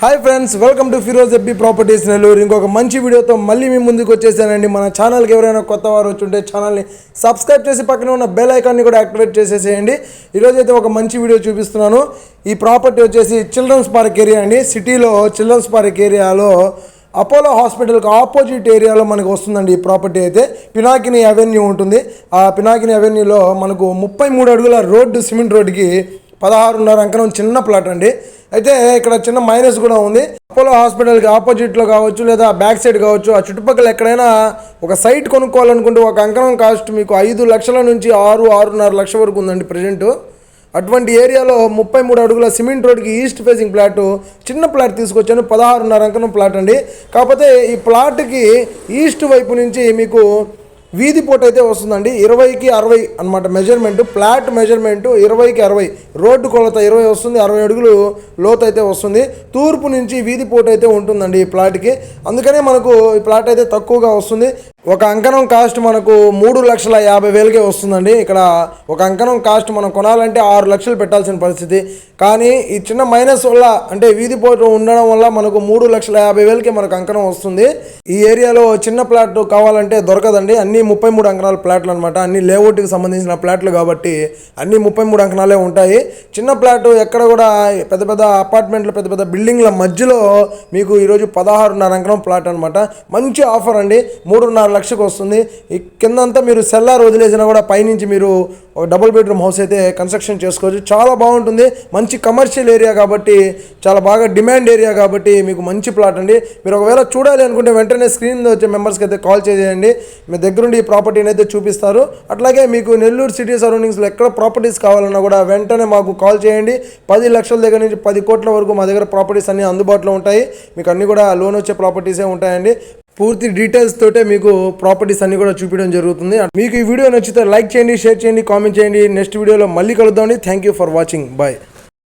Hi friends, welcome to Feroz ఎబ్బీ properties Nellore. ఇంకొక మంచి వీడియోతో మళ్ళీ మీ ముందుకు వచ్చేసానండి. మన ఛానల్కి ఎవరైనా కొత్త వారు వచ్చుంటే ఛానల్ని సబ్స్క్రైబ్ చేసి పక్కన ఉన్న బెల్ ఐకాన్ని కూడా యాక్టివేట్ చేసేసేయండి. ఈరోజు అయితే ఒక మంచి వీడియో చూపిస్తున్నాను. ఈ ప్రాపర్టీ వచ్చేసి చిల్డ్రన్స్ పార్క్ ఏరియా అండి. సిటీలో చిల్డ్రన్స్ పార్క్ ఏరియాలో అపోలో హాస్పిటల్కి ఆపోజిట్ ఏరియాలో మనకు వస్తుందండి. ఈ ప్రాపర్టీ అయితే పినాకిని అవెన్యూ ఉంటుంది. ఆ పినాకిని అవెన్యూలో మనకు 33 అడుగుల రోడ్డు, సిమెంట్ రోడ్డుకి 16.5 అంకణం చిన్న ప్లాట్ అండి. అయితే ఇక్కడ చిన్న మైనస్ కూడా ఉంది. అపోలో హాస్పిటల్కి ఆపోజిట్లో కావచ్చు, లేదా బ్యాక్ సైడ్ కావచ్చు, ఆ చుట్టుపక్కల ఎక్కడైనా ఒక సైట్ కొనుక్కోవాలనుకుంటే ఒక అంకణం కాస్ట్ మీకు 5 లక్షల నుంచి 6-6.5 లక్షల వరకు ఉందండి ప్రజెంట్. అటువంటి ఏరియాలో 33 అడుగుల సిమెంట్ రోడ్కి ఈస్ట్ ఫేసింగ్ ప్లాట్, చిన్న ప్లాట్ తీసుకొచ్చాను. 16.5 అంకణం ప్లాట్ అండి. కాకపోతే ఈ ప్లాట్కి ఈస్ట్ వైపు నుంచి మీకు వీధి పోటు అయితే వస్తుందండి. 20కి 60 అనమాట మెజర్మెంట్. ప్లాట్ మెజర్మెంట్ 20కి 60, రోడ్డు కొలత 20 వస్తుంది. 60 అడుగులు లోతు అయితే వస్తుంది. తూర్పు నుంచి వీధి పోటు అయితే ఉంటుందండి ఈ ప్లాట్కి. అందుకనే మనకు ఈ ప్లాట్ అయితే తక్కువగా వస్తుంది. ఒక అంకణం కాస్ట్ మనకు 3,50,000కే వస్తుందండి. ఇక్కడ ఒక అంకణం కాస్ట్ మనం కొనాలంటే 6 లక్షలు పెట్టాల్సిన పరిస్థితి. కానీ ఈ చిన్న మైనస్ వల్ల, అంటే వీధి పోటు ఉండడం వల్ల మనకు 3,50,000కే మనకు అంకణం వస్తుంది. ఈ ఏరియాలో చిన్న ప్లాట్ కావాలంటే దొరకదండి. అన్ని 33 అంకణాల ప్లాట్లు అనమాట. అన్ని లేఅవుట్కి సంబంధించిన ప్లాట్లు కాబట్టి అన్ని 33 అంకణాలే ఉంటాయి. చిన్న ప్లాట్ ఎక్కడ కూడా పెద్ద పెద్ద అపార్ట్మెంట్లు, పెద్ద పెద్ద బిల్డింగ్ల మధ్యలో మీకు ఈరోజు 16.5 అంకణం ప్లాట్ అనమాట. మంచి ఆఫర్ అండి. 3.5 లక్షకు వస్తుంది. ఈ కిందంతా మీరు సెల్లార్ వదిలేసినా కూడా పైనుంచి మీరు ఒక డబుల్ బెడ్రూమ్ హౌస్ అయితే కన్స్ట్రక్షన్ చేసుకోవచ్చు. చాలా బాగుంటుంది. మంచి కమర్షియల్ ఏరియా కాబట్టి, చాలా బాగా డిమాండ్ ఏరియా కాబట్టి మీకు మంచి ప్లాట్ అండి. మీరు ఒకవేళ చూడాలి అనుకుంటే వెంటనే స్క్రీన్ మీద వచ్చే మెంబర్స్కి అయితే కాల్ చేయండి. మీ దగ్గరుండి ఈ ప్రాపర్టీని అయితే చూపిస్తారు. అట్లాగే మీకు నెల్లూరు సిటీ సరౌండింగ్స్లో ఎక్కడ ప్రాపర్టీస్ కావాలన్నా కూడా వెంటనే మాకు కాల్ చేయండి. 10 లక్షల దగ్గర నుంచి 10 కోట్ల వరకు మా దగ్గర ప్రాపర్టీస్ అన్నీ అందుబాటులో ఉంటాయి. మీకు అన్నీ కూడా లోన్ వచ్చే ప్రాపర్టీసే ఉంటాయండి. పూర్తి డీటెయిల్స్ తోటే మీకు ప్రాపర్టీస్ అన్ని కూడా చూపించడం జరుగుతుంది. మీకు ఈ వీడియో నచ్చితే లైక్ చేయండి, షేర్ చేయండి, కామెంట్ చేయండి. నెక్స్ట్ వీడియోలో మళ్ళీ కలుద్దామండి. Thank you for watching. Bye.